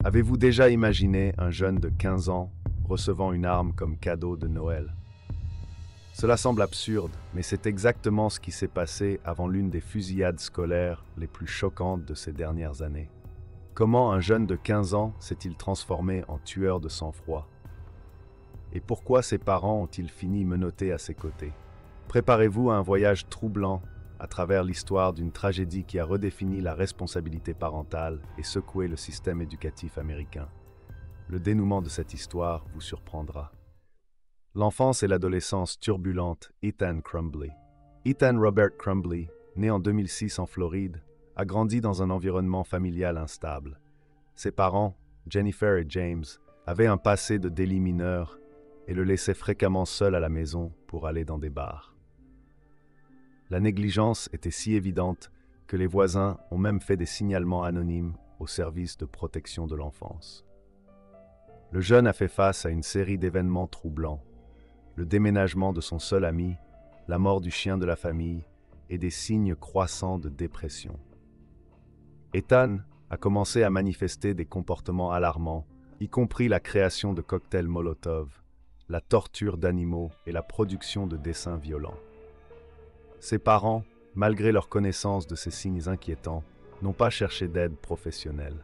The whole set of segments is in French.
Avez-vous déjà imaginé un jeune de 15 ans recevant une arme comme cadeau de Noël? Cela semble absurde, mais c'est exactement ce qui s'est passé avant l'une des fusillades scolaires les plus choquantes de ces dernières années. Comment un jeune de 15 ans s'est-il transformé en tueur de sang-froid? Et pourquoi ses parents ont-ils fini menottés à ses côtés? Préparez-vous à un voyage troublant à travers l'histoire d'une tragédie qui a redéfini la responsabilité parentale et secoué le système éducatif américain. Le dénouement de cette histoire vous surprendra. L'enfance et l'adolescence turbulente Ethan Crumbley. Ethan Robert Crumbley, né en 2006 en Floride, a grandi dans un environnement familial instable. Ses parents, Jennifer et James, avaient un passé de délits mineurs et le laissaient fréquemment seul à la maison pour aller dans des bars. La négligence était si évidente que les voisins ont même fait des signalements anonymes au service de protection de l'enfance. Le jeune a fait face à une série d'événements troublants. Le déménagement de son seul ami, la mort du chien de la famille et des signes croissants de dépression. Ethan a commencé à manifester des comportements alarmants, y compris la création de cocktails Molotov, la torture d'animaux et la production de dessins violents. Ses parents, malgré leur connaissance de ces signes inquiétants, n'ont pas cherché d'aide professionnelle.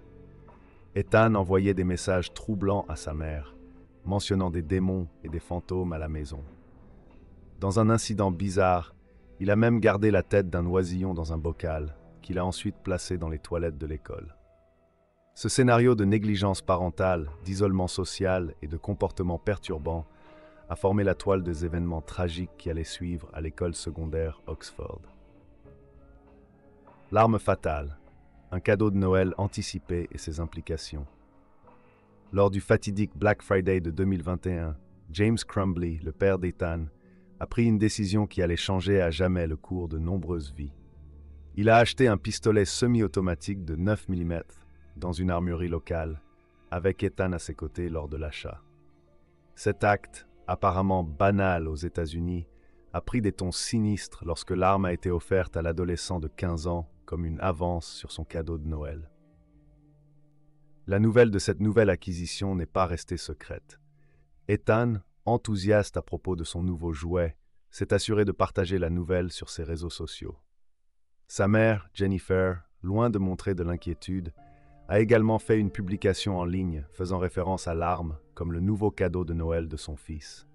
Ethan envoyait des messages troublants à sa mère, mentionnant des démons et des fantômes à la maison. Dans un incident bizarre, il a même gardé la tête d'un oisillon dans un bocal, qu'il a ensuite placé dans les toilettes de l'école. Ce scénario de négligence parentale, d'isolement social et de comportements perturbants a formé la toile des événements tragiques qui allaient suivre à l'école secondaire Oxford. L'arme fatale, un cadeau de Noël anticipé et ses implications. Lors du fatidique Black Friday de 2021, James Crumbley, le père d'Ethan, a pris une décision qui allait changer à jamais le cours de nombreuses vies. Il a acheté un pistolet semi-automatique de 9 mm dans une armurerie locale, avec Ethan à ses côtés lors de l'achat. Cet acte, apparemment banal aux États-Unis, a pris des tons sinistres lorsque l'arme a été offerte à l'adolescent de 15 ans comme une avance sur son cadeau de Noël. La nouvelle de cette nouvelle acquisition n'est pas restée secrète. Ethan, enthousiaste à propos de son nouveau jouet, s'est assuré de partager la nouvelle sur ses réseaux sociaux. Sa mère, Jennifer, loin de montrer de l'inquiétude, a également fait une publication en ligne faisant référence à l'arme comme le nouveau cadeau de Noël de son fils.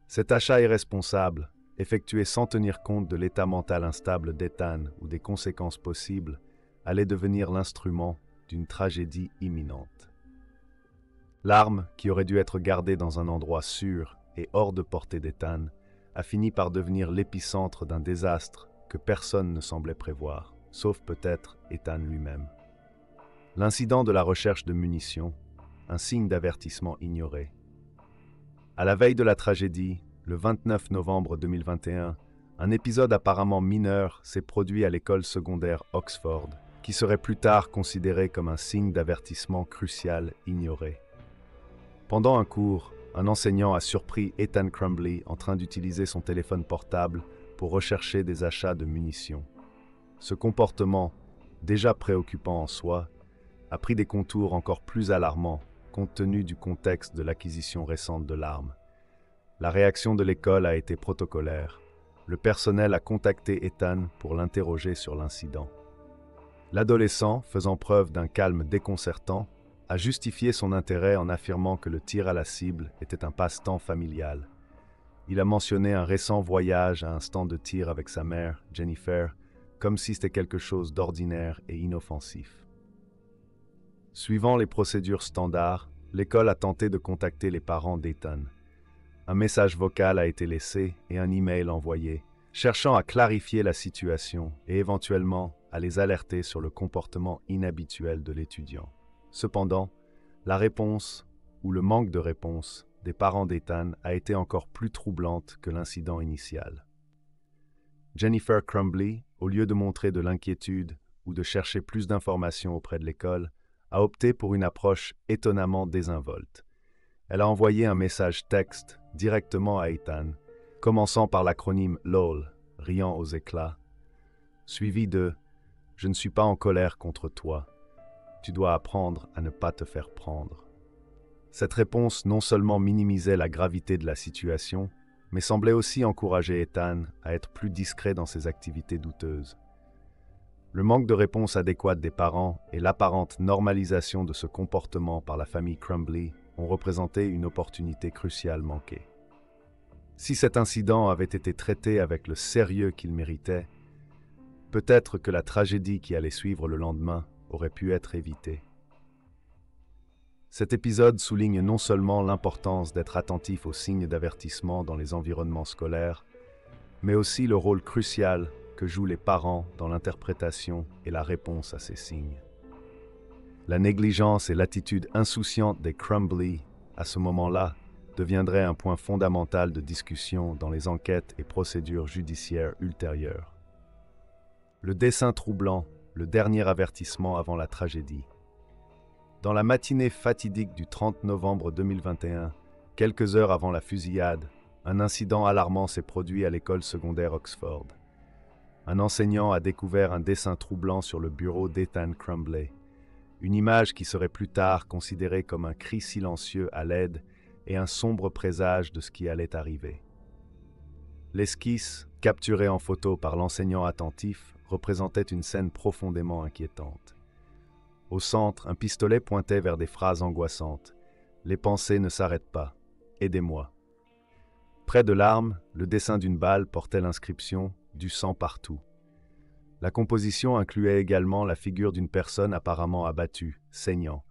Cet achat irresponsable, effectué sans tenir compte de l'état mental instable d'Ethan ou des conséquences possibles, allait devenir l'instrument d'une tragédie imminente. L'arme, qui aurait dû être gardée dans un endroit sûr et hors de portée d'Ethan, a fini par devenir l'épicentre d'un désastre que personne ne semblait prévoir, sauf peut-être Ethan lui-même. L'incident de la recherche de munitions, un signe d'avertissement ignoré. À la veille de la tragédie, le 29 novembre 2021, un épisode apparemment mineur s'est produit à l'école secondaire Oxford, qui serait plus tard considéré comme un signe d'avertissement crucial ignoré. Pendant un cours, un enseignant a surpris Ethan Crumbley en train d'utiliser son téléphone portable pour rechercher des achats de munitions. Ce comportement, déjà préoccupant en soi, a pris des contours encore plus alarmants compte tenu du contexte de l'acquisition récente de l'arme. La réaction de l'école a été protocolaire. Le personnel a contacté Ethan pour l'interroger sur l'incident. L'adolescent, faisant preuve d'un calme déconcertant, a justifié son intérêt en affirmant que le tir à la cible était un passe-temps familial. Il a mentionné un récent voyage à un stand de tir avec sa mère, Jennifer, comme si c'était quelque chose d'ordinaire et inoffensif. Suivant les procédures standards, l'école a tenté de contacter les parents d'Ethan. Un message vocal a été laissé et un email envoyé, cherchant à clarifier la situation et éventuellement à les alerter sur le comportement inhabituel de l'étudiant. Cependant, la réponse, ou le manque de réponse, des parents d'Ethan a été encore plus troublante que l'incident initial. Jennifer Crumbley, au lieu de montrer de l'inquiétude ou de chercher plus d'informations auprès de l'école, a opté pour une approche étonnamment désinvolte. Elle a envoyé un message texte directement à Ethan, commençant par l'acronyme LOL, riant aux éclats, suivi de « Je ne suis pas en colère contre toi. tu dois apprendre à ne pas te faire prendre. Cette réponse non seulement minimisait la gravité de la situation, mais semblait aussi encourager Ethan à être plus discret dans ses activités douteuses. Le manque de réponse adéquate des parents et l'apparente normalisation de ce comportement par la famille Crumbly ont représenté une opportunité cruciale manquée. Si cet incident avait été traité avec le sérieux qu'il méritait, peut-être que la tragédie qui allait suivre le lendemain aurait pu être évitée. Cet épisode souligne non seulement l'importance d'être attentif aux signes d'avertissement dans les environnements scolaires, mais aussi le rôle crucial que jouent les parents dans l'interprétation et la réponse à ces signes. La négligence et l'attitude insouciante des Crumbly, à ce moment-là, deviendraient un point fondamental de discussion dans les enquêtes et procédures judiciaires ultérieures. Le dessin troublant, le dernier avertissement avant la tragédie. Dans la matinée fatidique du 30 novembre 2021, quelques heures avant la fusillade, un incident alarmant s'est produit à l'école secondaire Oxford. Un enseignant a découvert un dessin troublant sur le bureau d'Ethan Crumbly, une image qui serait plus tard considérée comme un cri silencieux à l'aide et un sombre présage de ce qui allait arriver. L'esquisse, capturée en photo par l'enseignant attentif, représentait une scène profondément inquiétante. Au centre, un pistolet pointait vers des phrases angoissantes. « Les pensées ne s'arrêtent pas. Aidez-moi. » Près de l'arme, le dessin d'une balle portait l'inscription « Du sang partout ». La composition incluait également la figure d'une personne apparemment abattue, saignant,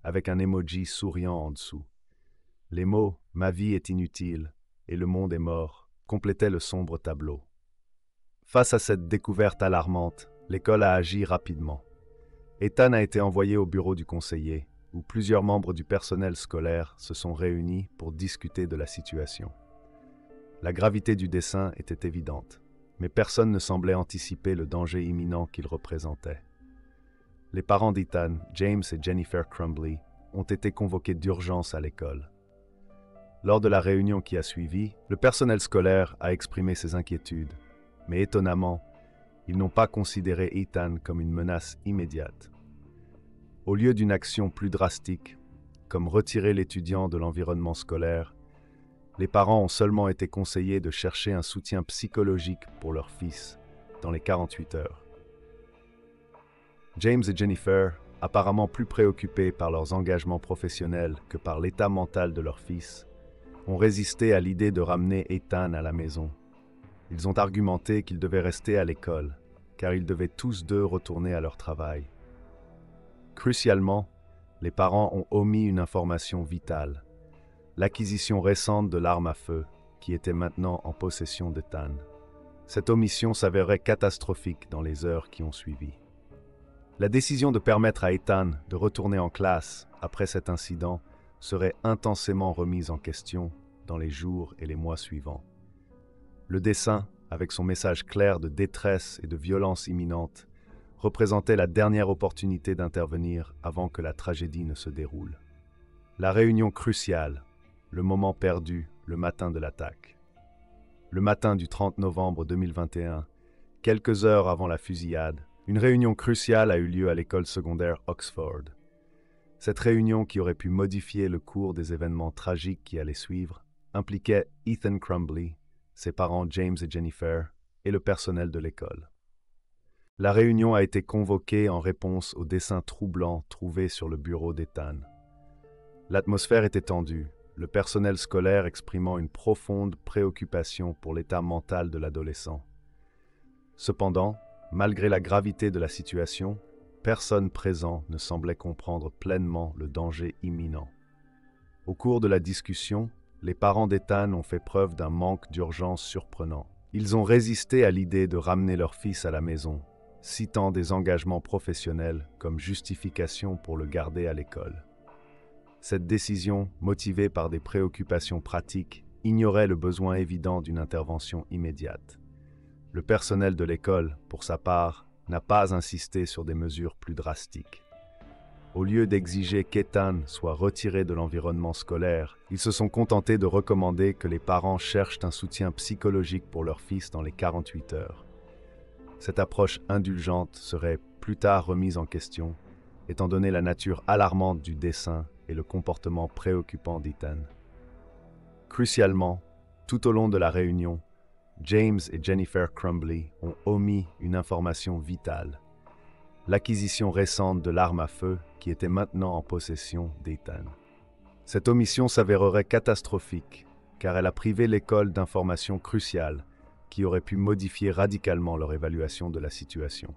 avec un emoji souriant en dessous. Les mots « Ma vie est inutile » et « Le monde est mort » complétaient le sombre tableau. Face à cette découverte alarmante, l'école a agi rapidement. Ethan a été envoyé au bureau du conseiller, où plusieurs membres du personnel scolaire se sont réunis pour discuter de la situation. La gravité du dessin était évidente, mais personne ne semblait anticiper le danger imminent qu'il représentait. Les parents d'Ethan, James et Jennifer Crumbly, ont été convoqués d'urgence à l'école. Lors de la réunion qui a suivi, le personnel scolaire a exprimé ses inquiétudes, mais étonnamment, ils n'ont pas considéré Ethan comme une menace immédiate. Au lieu d'une action plus drastique, comme retirer l'étudiant de l'environnement scolaire, les parents ont seulement été conseillés de chercher un soutien psychologique pour leur fils dans les 48 heures. James et Jennifer, apparemment plus préoccupés par leurs engagements professionnels que par l'état mental de leur fils, ont résisté à l'idée de ramener Ethan à la maison. Ils ont argumenté qu'ils devaient rester à l'école, car ils devaient tous deux retourner à leur travail. Crucialement, les parents ont omis une information vitale, l'acquisition récente de l'arme à feu, qui était maintenant en possession d'Ethan. Cette omission s'avérait catastrophique dans les heures qui ont suivi. La décision de permettre à Ethan de retourner en classe après cet incident serait intensément remise en question dans les jours et les mois suivants. Le dessin, avec son message clair de détresse et de violence imminente, représentait la dernière opportunité d'intervenir avant que la tragédie ne se déroule. La réunion cruciale, le moment perdu, le matin de l'attaque. Le matin du 30 novembre 2021, quelques heures avant la fusillade, une réunion cruciale a eu lieu à l'école secondaire Oxford. Cette réunion, qui aurait pu modifier le cours des événements tragiques qui allaient suivre, impliquait Ethan Crumbly, ses parents James et Jennifer, et le personnel de l'école. La réunion a été convoquée en réponse aux dessins troublants trouvés sur le bureau d'Ethan. L'atmosphère était tendue, le personnel scolaire exprimant une profonde préoccupation pour l'état mental de l'adolescent. Cependant, malgré la gravité de la situation, personne présent ne semblait comprendre pleinement le danger imminent. Au cours de la discussion, les parents d'Ethan ont fait preuve d'un manque d'urgence surprenant. Ils ont résisté à l'idée de ramener leur fils à la maison, citant des engagements professionnels comme justification pour le garder à l'école. Cette décision, motivée par des préoccupations pratiques, ignorait le besoin évident d'une intervention immédiate. Le personnel de l'école, pour sa part, n'a pas insisté sur des mesures plus drastiques. Au lieu d'exiger qu'Ethan soit retiré de l'environnement scolaire, ils se sont contentés de recommander que les parents cherchent un soutien psychologique pour leur fils dans les 48 heures. Cette approche indulgente serait plus tard remise en question, étant donné la nature alarmante du dessin et le comportement préoccupant d'Ethan. Crucialement, tout au long de la réunion, James et Jennifer Crumbley ont omis une information vitale: l'acquisition récente de l'arme à feu qui était maintenant en possession d'Ethan. Cette omission s'avérerait catastrophique, car elle a privé l'école d'informations cruciales qui auraient pu modifier radicalement leur évaluation de la situation.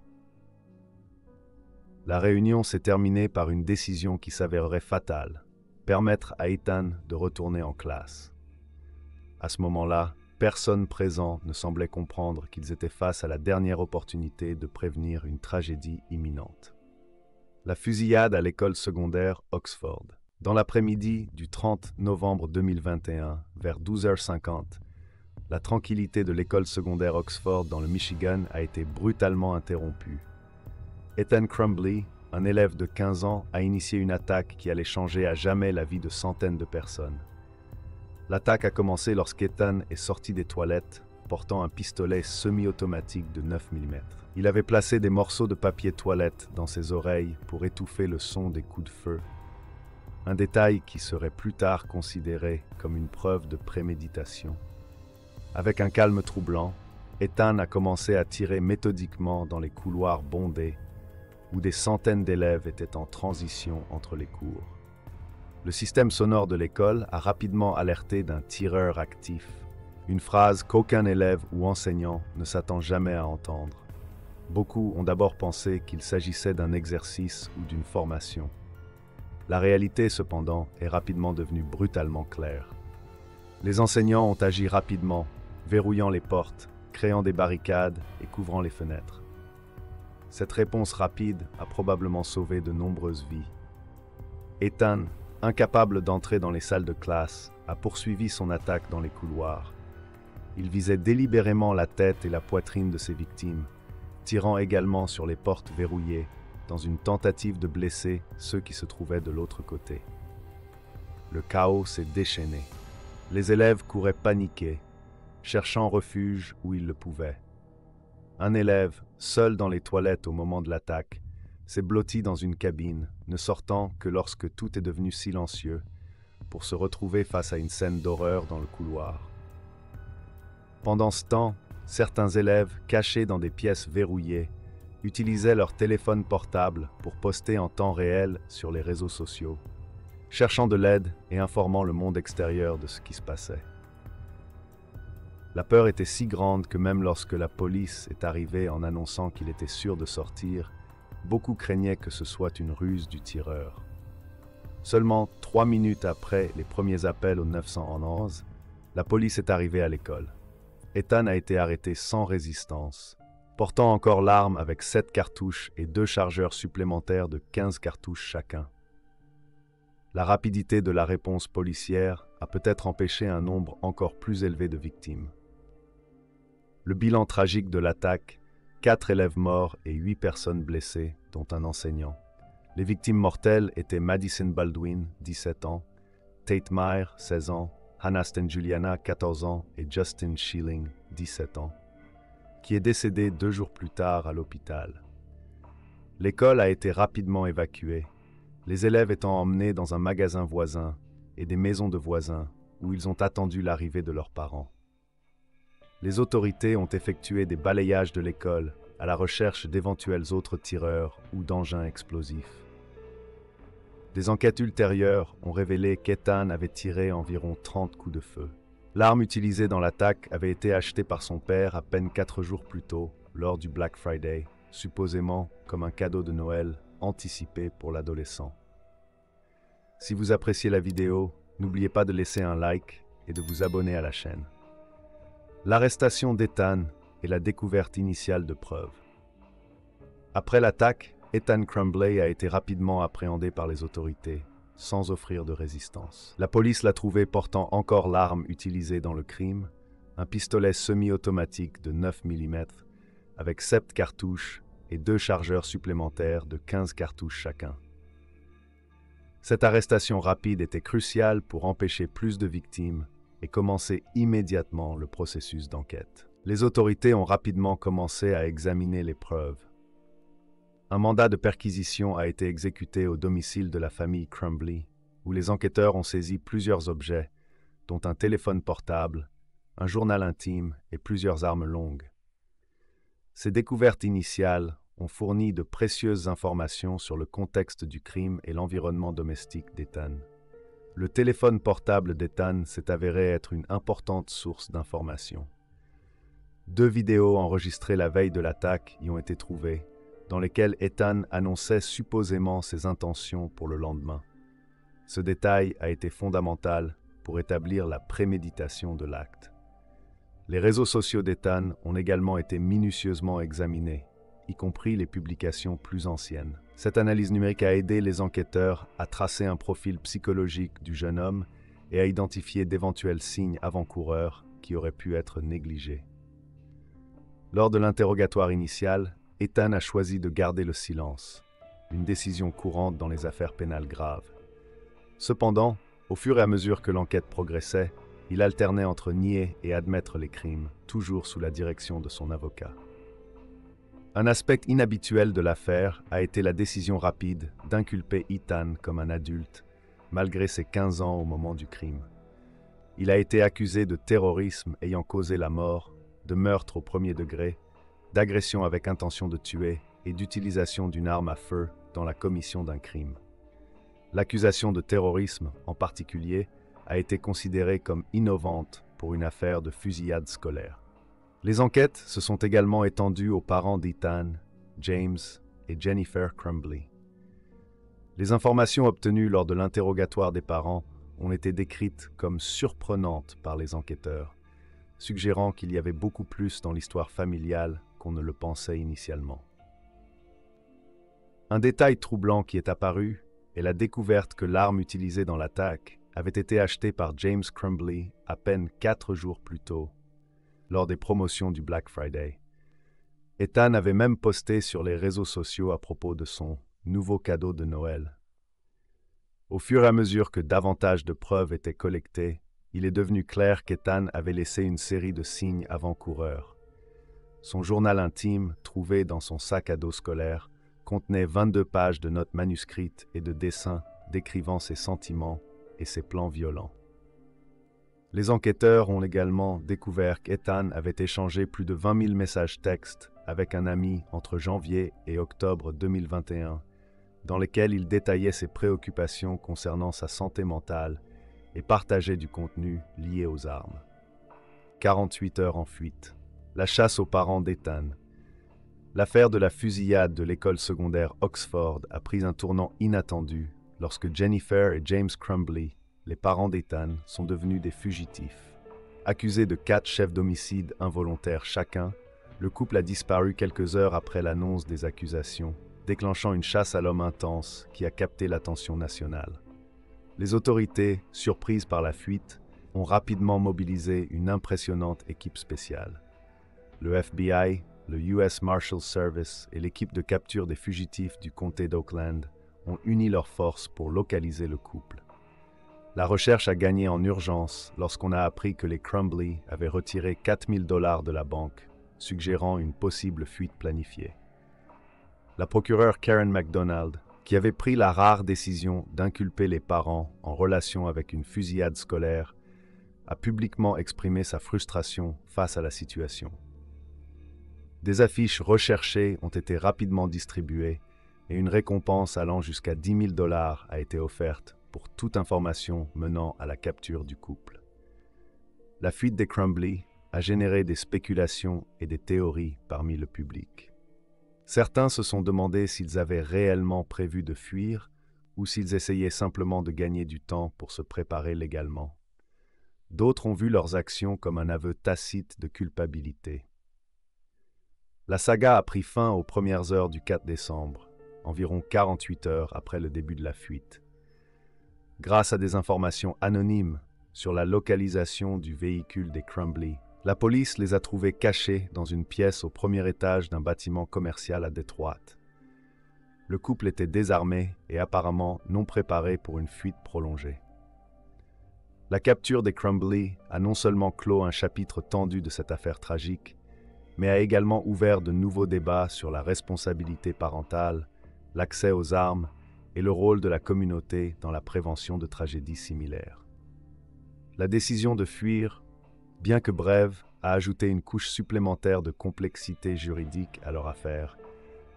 La réunion s'est terminée par une décision qui s'avérerait fatale: permettre à Ethan de retourner en classe. À ce moment-là, personne présent ne semblait comprendre qu'ils étaient face à la dernière opportunité de prévenir une tragédie imminente. La fusillade à l'école secondaire Oxford. Dans l'après-midi du 30 novembre 2021, vers 12h50, la tranquillité de l'école secondaire Oxford dans le Michigan a été brutalement interrompue. Ethan Crumbley, un élève de 15 ans, a initié une attaque qui allait changer à jamais la vie de centaines de personnes. L'attaque a commencé lorsqu'Ethan est sorti des toilettes, portant un pistolet semi-automatique de 9 mm. Il avait placé des morceaux de papier toilette dans ses oreilles pour étouffer le son des coups de feu. Un détail qui serait plus tard considéré comme une preuve de préméditation. Avec un calme troublant, Ethan a commencé à tirer méthodiquement dans les couloirs bondés, où des centaines d'élèves étaient en transition entre les cours. Le système sonore de l'école a rapidement alerté d'un tireur actif, une phrase qu'aucun élève ou enseignant ne s'attend jamais à entendre. Beaucoup ont d'abord pensé qu'il s'agissait d'un exercice ou d'une formation. La réalité, cependant, est rapidement devenue brutalement claire. Les enseignants ont agi rapidement, verrouillant les portes, créant des barricades et couvrant les fenêtres. Cette réponse rapide a probablement sauvé de nombreuses vies. Ethan, incapable d'entrer dans les salles de classe, a poursuivi son attaque dans les couloirs. Il visait délibérément la tête et la poitrine de ses victimes, tirant également sur les portes verrouillées, dans une tentative de blesser ceux qui se trouvaient de l'autre côté. Le chaos s'est déchaîné. Les élèves couraient paniqués, cherchant refuge où ils le pouvaient. Un élève, seul dans les toilettes au moment de l'attaque, s'est blotti dans une cabine, ne sortant que lorsque tout est devenu silencieux, pour se retrouver face à une scène d'horreur dans le couloir. Pendant ce temps, certains élèves, cachés dans des pièces verrouillées, utilisaient leur téléphone portable pour poster en temps réel sur les réseaux sociaux, cherchant de l'aide et informant le monde extérieur de ce qui se passait. La peur était si grande que même lorsque la police est arrivée en annonçant qu'il était sûr de sortir, beaucoup craignaient que ce soit une ruse du tireur. Seulement 3 minutes après les premiers appels au 911, la police est arrivée à l'école. Ethan a été arrêté sans résistance, portant encore l'arme avec 7 cartouches et 2 chargeurs supplémentaires de 15 cartouches chacun. La rapidité de la réponse policière a peut-être empêché un nombre encore plus élevé de victimes. Le bilan tragique de l'attaque: 4 élèves morts et 8 personnes blessées, dont un enseignant. Les victimes mortelles étaient Madison Baldwin, 17 ans, Tate Meyer, 16 ans, Hannah Stenjuliana, 14 ans, et Justin Schilling, 17 ans, qui est décédé 2 jours plus tard à l'hôpital. L'école a été rapidement évacuée, les élèves étant emmenés dans un magasin voisin et des maisons de voisins où ils ont attendu l'arrivée de leurs parents. Les autorités ont effectué des balayages de l'école à la recherche d'éventuels autres tireurs ou d'engins explosifs. Des enquêtes ultérieures ont révélé qu'Ethan avait tiré environ 30 coups de feu. L'arme utilisée dans l'attaque avait été achetée par son père à peine 4 jours plus tôt, lors du Black Friday, supposément comme un cadeau de Noël anticipé pour l'adolescent. Si vous appréciez la vidéo, n'oubliez pas de laisser un like et de vous abonner à la chaîne. L'arrestation d'Ethan est la découverte initiale de preuves. Après l'attaque, Ethan Crumbley a été rapidement appréhendé par les autorités, sans offrir de résistance. La police l'a trouvé portant encore l'arme utilisée dans le crime, un pistolet semi-automatique de 9 mm, avec 7 cartouches et 2 chargeurs supplémentaires de 15 cartouches chacun. Cette arrestation rapide était cruciale pour empêcher plus de victimes et commencer immédiatement le processus d'enquête. Les autorités ont rapidement commencé à examiner les preuves. Un mandat de perquisition a été exécuté au domicile de la famille Crumbley, où les enquêteurs ont saisi plusieurs objets, dont un téléphone portable, un journal intime et plusieurs armes longues. Ces découvertes initiales ont fourni de précieuses informations sur le contexte du crime et l'environnement domestique d'Ethan. Le téléphone portable d'Ethan s'est avéré être une importante source d'informations. 2 vidéos enregistrées la veille de l'attaque y ont été trouvées, dans lesquelles Ethan annonçait supposément ses intentions pour le lendemain. Ce détail a été fondamental pour établir la préméditation de l'acte. Les réseaux sociaux d'Ethan ont également été minutieusement examinés, y compris les publications plus anciennes. Cette analyse numérique a aidé les enquêteurs à tracer un profil psychologique du jeune homme et à identifier d'éventuels signes avant-coureurs qui auraient pu être négligés. Lors de l'interrogatoire initial, Ethan a choisi de garder le silence, une décision courante dans les affaires pénales graves. Cependant, au fur et à mesure que l'enquête progressait, il alternait entre nier et admettre les crimes, toujours sous la direction de son avocat. Un aspect inhabituel de l'affaire a été la décision rapide d'inculper Ethan comme un adulte, malgré ses 15 ans au moment du crime. Il a été accusé de terrorisme ayant causé la mort, de meurtre au premier degré, d'agression avec intention de tuer et d'utilisation d'une arme à feu dans la commission d'un crime. L'accusation de terrorisme, en particulier, a été considérée comme innovante pour une affaire de fusillade scolaire. Les enquêtes se sont également étendues aux parents d'Ethan, James et Jennifer Crumbley. Les informations obtenues lors de l'interrogatoire des parents ont été décrites comme surprenantes par les enquêteurs, suggérant qu'il y avait beaucoup plus dans l'histoire familiale qu'on ne le pensait initialement. Un détail troublant qui est apparu est la découverte que l'arme utilisée dans l'attaque avait été achetée par James Crumbley à peine 4 jours plus tôt, lors des promotions du Black Friday. Ethan avait même posté sur les réseaux sociaux à propos de son nouveau cadeau de Noël. Au fur et à mesure que davantage de preuves étaient collectées, il est devenu clair qu'Ethan avait laissé une série de signes avant-coureurs. Son journal intime, trouvé dans son sac à dos scolaire, contenait 22 pages de notes manuscrites et de dessins décrivant ses sentiments et ses plans violents. Les enquêteurs ont également découvert qu'Ethan avait échangé plus de 20 000 messages textes avec un ami entre janvier et octobre 2021, dans lesquels il détaillait ses préoccupations concernant sa santé mentale et partageait du contenu lié aux armes. 48 heures en fuite. La chasse aux parents d'Ethan. L'affaire de la fusillade de l'école secondaire Oxford a pris un tournant inattendu lorsque Jennifer et James Crumbley, les parents d'Ethan, sont devenus des fugitifs. Accusés de 4 chefs d'homicide involontaires chacun, le couple a disparu quelques heures après l'annonce des accusations, déclenchant une chasse à l'homme intense qui a capté l'attention nationale. Les autorités, surprises par la fuite, ont rapidement mobilisé une impressionnante équipe spéciale. Le FBI, le US Marshals Service et l'équipe de capture des fugitifs du comté d'Oakland ont uni leurs forces pour localiser le couple. La recherche a gagné en urgence lorsqu'on a appris que les Crumbley avaient retiré 4 000 $ de la banque, suggérant une possible fuite planifiée. La procureure Karen McDonald, qui avait pris la rare décision d'inculper les parents en relation avec une fusillade scolaire, a publiquement exprimé sa frustration face à la situation. Des affiches recherchées ont été rapidement distribuées et une récompense allant jusqu'à 10 000 $ a été offerte pour toute information menant à la capture du couple. La fuite des Crumbley a généré des spéculations et des théories parmi le public. Certains se sont demandé s'ils avaient réellement prévu de fuir ou s'ils essayaient simplement de gagner du temps pour se préparer légalement. D'autres ont vu leurs actions comme un aveu tacite de culpabilité. La saga a pris fin aux premières heures du 4 décembre, environ 48 heures après le début de la fuite. Grâce à des informations anonymes sur la localisation du véhicule des Crumbley, la police les a trouvés cachés dans une pièce au premier étage d'un bâtiment commercial à Détroit. Le couple était désarmé et apparemment non préparé pour une fuite prolongée. La capture des Crumbley a non seulement clos un chapitre tendu de cette affaire tragique, mais a également ouvert de nouveaux débats sur la responsabilité parentale, l'accès aux armes et le rôle de la communauté dans la prévention de tragédies similaires. La décision de fuir, bien que brève, a ajouté une couche supplémentaire de complexité juridique à leur affaire,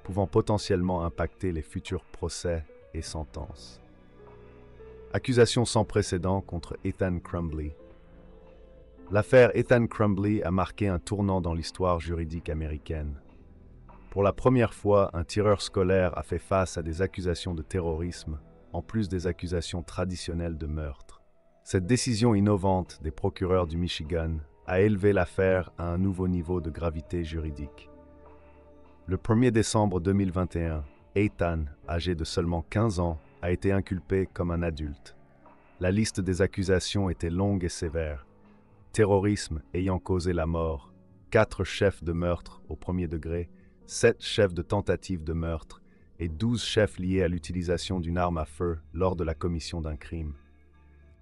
pouvant potentiellement impacter les futurs procès et sentences. Accusation sans précédent contre Ethan Crumbley. L'affaire Ethan Crumbley a marqué un tournant dans l'histoire juridique américaine. Pour la première fois, un tireur scolaire a fait face à des accusations de terrorisme, en plus des accusations traditionnelles de meurtre. Cette décision innovante des procureurs du Michigan a élevé l'affaire à un nouveau niveau de gravité juridique. Le 1er décembre 2021, Ethan, âgé de seulement 15 ans, a été inculpé comme un adulte. La liste des accusations était longue et sévère. Terrorisme ayant causé la mort, 4 chefs de meurtre au premier degré, 7 chefs de tentative de meurtre et 12 chefs liés à l'utilisation d'une arme à feu lors de la commission d'un crime.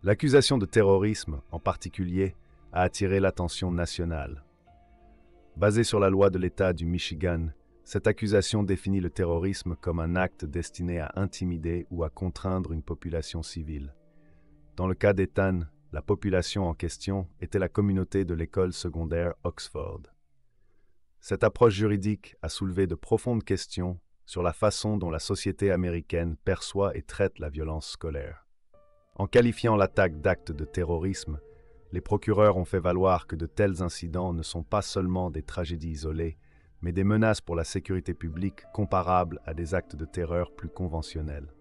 L'accusation de terrorisme, en particulier, a attiré l'attention nationale. Basée sur la loi de l'État du Michigan, cette accusation définit le terrorisme comme un acte destiné à intimider ou à contraindre une population civile. Dans le cas d'Ethan, la population en question était la communauté de l'école secondaire Oxford. Cette approche juridique a soulevé de profondes questions sur la façon dont la société américaine perçoit et traite la violence scolaire. En qualifiant l'attaque d'acte de terrorisme, les procureurs ont fait valoir que de tels incidents ne sont pas seulement des tragédies isolées, mais des menaces pour la sécurité publique comparables à des actes de terreur plus conventionnels.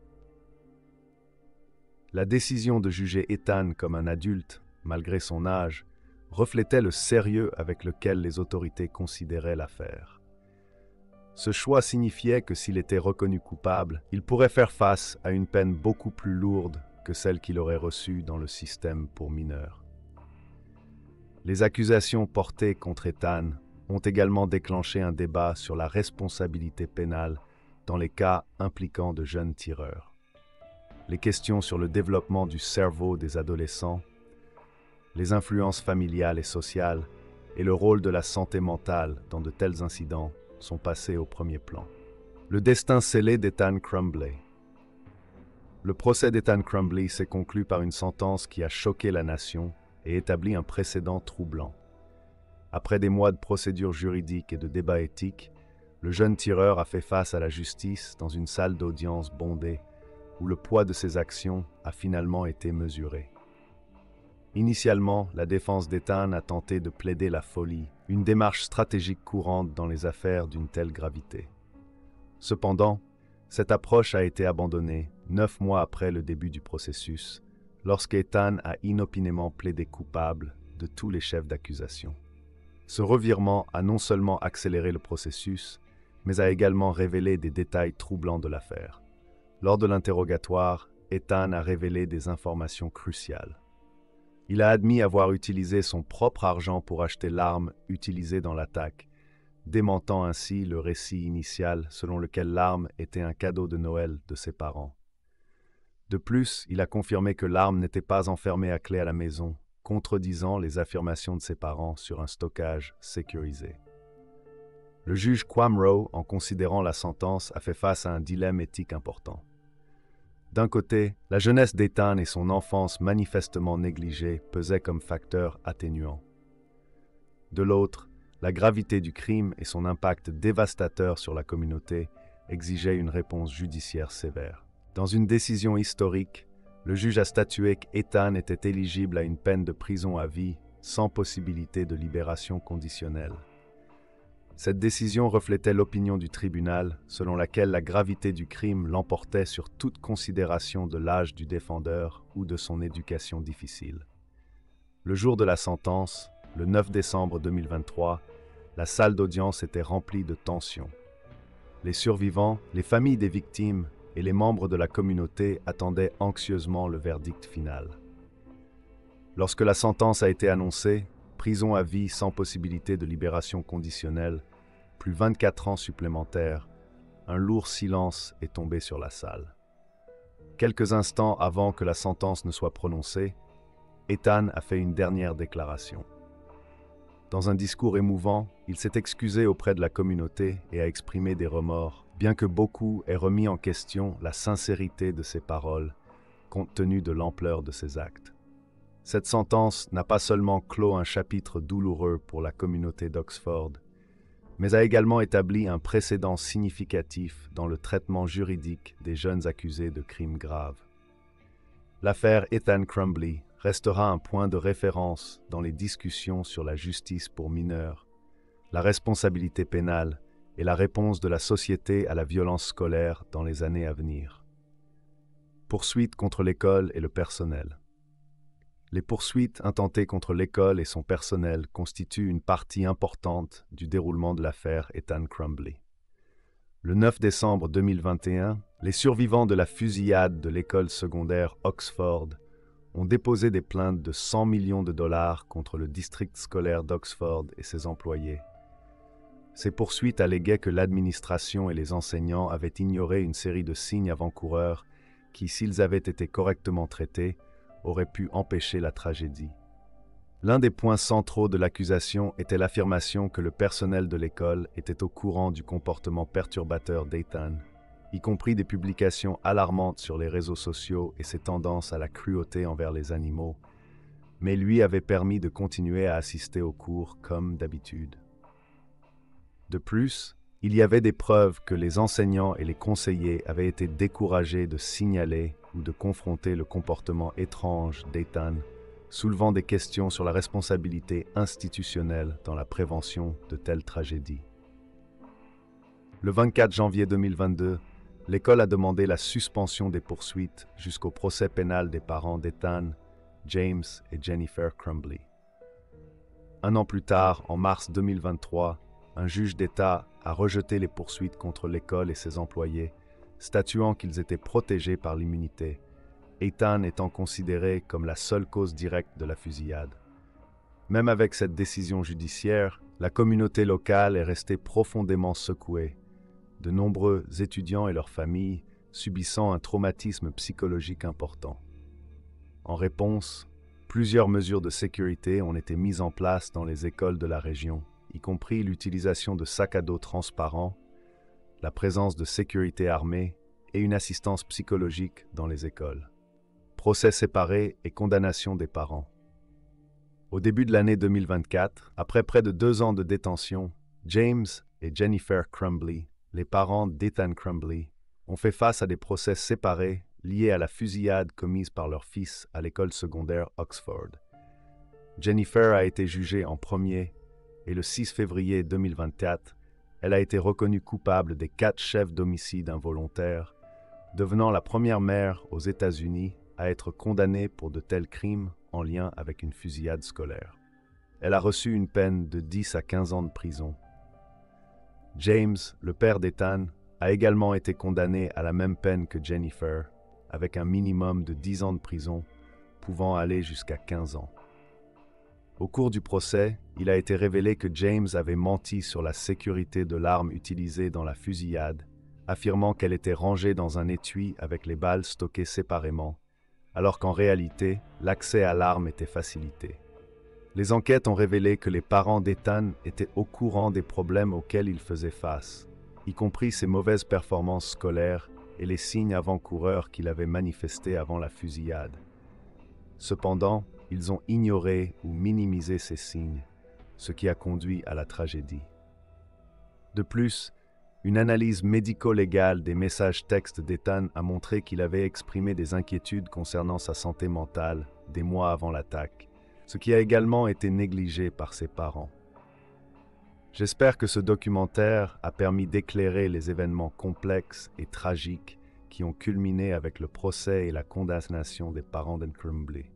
La décision de juger Ethan comme un adulte, malgré son âge, reflétait le sérieux avec lequel les autorités considéraient l'affaire. Ce choix signifiait que s'il était reconnu coupable, il pourrait faire face à une peine beaucoup plus lourde que celle qu'il aurait reçue dans le système pour mineurs. Les accusations portées contre Ethan ont également déclenché un débat sur la responsabilité pénale dans les cas impliquant de jeunes tireurs. Les questions sur le développement du cerveau des adolescents, les influences familiales et sociales et le rôle de la santé mentale dans de tels incidents sont passées au premier plan. Le destin scellé d'Ethan Crumbley. Le procès d'Ethan Crumbley s'est conclu par une sentence qui a choqué la nation et établi un précédent troublant. Après des mois de procédures juridiques et de débats éthiques, le jeune tireur a fait face à la justice dans une salle d'audience bondée, où le poids de ses actions a finalement été mesuré. Initialement, la défense d'Ethan a tenté de plaider la folie, une démarche stratégique courante dans les affaires d'une telle gravité. Cependant, cette approche a été abandonnée 9 mois après le début du processus, lorsqu'Ethan a inopinément plaidé coupable de tous les chefs d'accusation. Ce revirement a non seulement accéléré le processus, mais a également révélé des détails troublants de l'affaire. Lors de l'interrogatoire, Ethan a révélé des informations cruciales. Il a admis avoir utilisé son propre argent pour acheter l'arme utilisée dans l'attaque, démentant ainsi le récit initial selon lequel l'arme était un cadeau de Noël de ses parents. De plus, il a confirmé que l'arme n'était pas enfermée à clé à la maison, contredisant les affirmations de ses parents sur un stockage sécurisé. Le juge Quamrow, en considérant la sentence, a fait face à un dilemme éthique important. D'un côté, la jeunesse d'Ethan et son enfance manifestement négligée pesaient comme facteurs atténuants. De l'autre, la gravité du crime et son impact dévastateur sur la communauté exigeaient une réponse judiciaire sévère. Dans une décision historique, le juge a statué qu'Ethan était éligible à une peine de prison à vie sans possibilité de libération conditionnelle. Cette décision reflétait l'opinion du tribunal, selon laquelle la gravité du crime l'emportait sur toute considération de l'âge du défendeur ou de son éducation difficile. Le jour de la sentence, le 9 décembre 2023, la salle d'audience était remplie de tension. Les survivants, les familles des victimes et les membres de la communauté attendaient anxieusement le verdict final. Lorsque la sentence a été annoncée, prison à vie sans possibilité de libération conditionnelle, plus 24 ans supplémentaires, un lourd silence est tombé sur la salle. Quelques instants avant que la sentence ne soit prononcée, Ethan a fait une dernière déclaration. Dans un discours émouvant, il s'est excusé auprès de la communauté et a exprimé des remords, bien que beaucoup aient remis en question la sincérité de ses paroles, compte tenu de l'ampleur de ses actes. Cette sentence n'a pas seulement clos un chapitre douloureux pour la communauté d'Oxford, mais a également établi un précédent significatif dans le traitement juridique des jeunes accusés de crimes graves. L'affaire Ethan Crumbley restera un point de référence dans les discussions sur la justice pour mineurs, la responsabilité pénale et la réponse de la société à la violence scolaire dans les années à venir. Poursuites contre l'école et le personnel. Les poursuites intentées contre l'école et son personnel constituent une partie importante du déroulement de l'affaire Ethan Crumbley. Le 9 décembre 2021, les survivants de la fusillade de l'école secondaire Oxford ont déposé des plaintes de 100 millions de dollars contre le district scolaire d'Oxford et ses employés. Ces poursuites alléguaient que l'administration et les enseignants avaient ignoré une série de signes avant-coureurs qui, s'ils avaient été correctement traités, auraient pu empêcher la tragédie. L'un des points centraux de l'accusation était l'affirmation que le personnel de l'école était au courant du comportement perturbateur d'Ethan, y compris des publications alarmantes sur les réseaux sociaux et ses tendances à la cruauté envers les animaux, mais lui avait permis de continuer à assister aux cours comme d'habitude. De plus, il y avait des preuves que les enseignants et les conseillers avaient été découragés de signaler ou de confronter le comportement étrange d'Ethan, soulevant des questions sur la responsabilité institutionnelle dans la prévention de telles tragédies. Le 24 janvier 2022, l'école a demandé la suspension des poursuites jusqu'au procès pénal des parents d'Ethan, James et Jennifer Crumbley. Un an plus tard, en mars 2023, un juge d'État a rejeté les poursuites contre l'école et ses employés, statuant qu'ils étaient protégés par l'immunité, Ethan étant considéré comme la seule cause directe de la fusillade. Même avec cette décision judiciaire, la communauté locale est restée profondément secouée, de nombreux étudiants et leurs familles subissant un traumatisme psychologique important. En réponse, plusieurs mesures de sécurité ont été mises en place dans les écoles de la région, y compris l'utilisation de sacs à dos transparents, la présence de sécurité armée et une assistance psychologique dans les écoles. Procès séparés et condamnation des parents. Au début de l'année 2024, après près de 2 ans de détention, James et Jennifer Crumbley, les parents d'Ethan Crumbley, ont fait face à des procès séparés liés à la fusillade commise par leur fils à l'école secondaire Oxford. Jennifer a été jugée en premier et le 6 février 2024, elle a été reconnue coupable des 4 chefs d'homicide involontaire, devenant la première mère aux États-Unis à être condamnée pour de tels crimes en lien avec une fusillade scolaire. Elle a reçu une peine de 10 à 15 ans de prison. James, le père d'Ethan, a également été condamné à la même peine que Jennifer, avec un minimum de 10 ans de prison, pouvant aller jusqu'à 15 ans. Au cours du procès, il a été révélé que James avait menti sur la sécurité de l'arme utilisée dans la fusillade, affirmant qu'elle était rangée dans un étui avec les balles stockées séparément, alors qu'en réalité, l'accès à l'arme était facilité. Les enquêtes ont révélé que les parents d'Ethan étaient au courant des problèmes auxquels il faisait face, y compris ses mauvaises performances scolaires et les signes avant-coureurs qu'il avait manifestés avant la fusillade. Cependant, ils ont ignoré ou minimisé ces signes, ce qui a conduit à la tragédie. De plus, une analyse médico-légale des messages textes d'Ethan a montré qu'il avait exprimé des inquiétudes concernant sa santé mentale des mois avant l'attaque, ce qui a également été négligé par ses parents. J'espère que ce documentaire a permis d'éclairer les événements complexes et tragiques qui ont culminé avec le procès et la condamnation des parents d'Ethan Crumbley.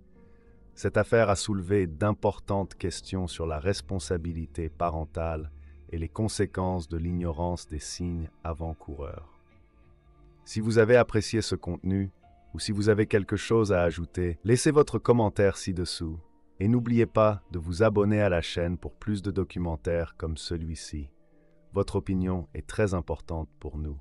Cette affaire a soulevé d'importantes questions sur la responsabilité parentale et les conséquences de l'ignorance des signes avant-coureurs. Si vous avez apprécié ce contenu, ou si vous avez quelque chose à ajouter, laissez votre commentaire ci-dessous et n'oubliez pas de vous abonner à la chaîne pour plus de documentaires comme celui-ci. Votre opinion est très importante pour nous.